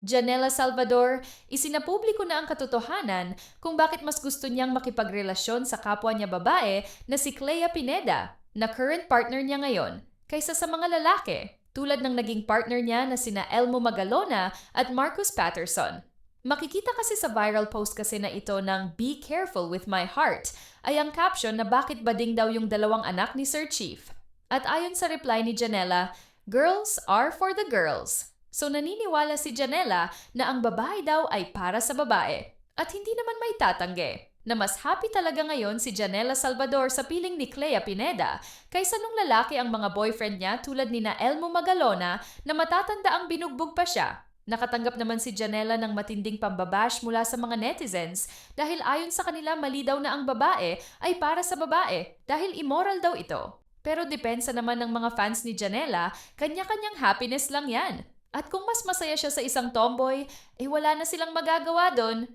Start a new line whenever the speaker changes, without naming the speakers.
Janela Salvador, isinapubliko na ang katotohanan kung bakit mas gusto niyang makipagrelasyon sa kapwa niya babae na si Clea Pineda, na current partner niya ngayon, kaysa sa mga lalaki, tulad ng naging partner niya na sina Elmo Magalona at Marcus Patterson. Makikita kasi sa viral post kasi na ito ng "Be careful with my heart" ay ang caption na bakit bading daw yung dalawang anak ni Sir Chief. At ayon sa reply ni Janela, "Girls are for the girls." So naniniwala si Janela na ang babae daw ay para sa babae. At hindi naman may tatanggi na mas happy talaga ngayon si Janela Salvador sa piling ni Clea Pineda kaysa nung lalaki ang mga boyfriend niya tulad ni na Elmo Magalona na matatanda ang binugbog pa siya. Nakatanggap naman si Janela ng matinding pambabash mula sa mga netizens dahil ayon sa kanila mali daw na ang babae ay para sa babae dahil immoral daw ito. Pero depensa naman ng mga fans ni Janela, kanya-kanyang happiness lang yan. At kung mas masaya siya sa isang tomboy, wala na silang magagawa doon.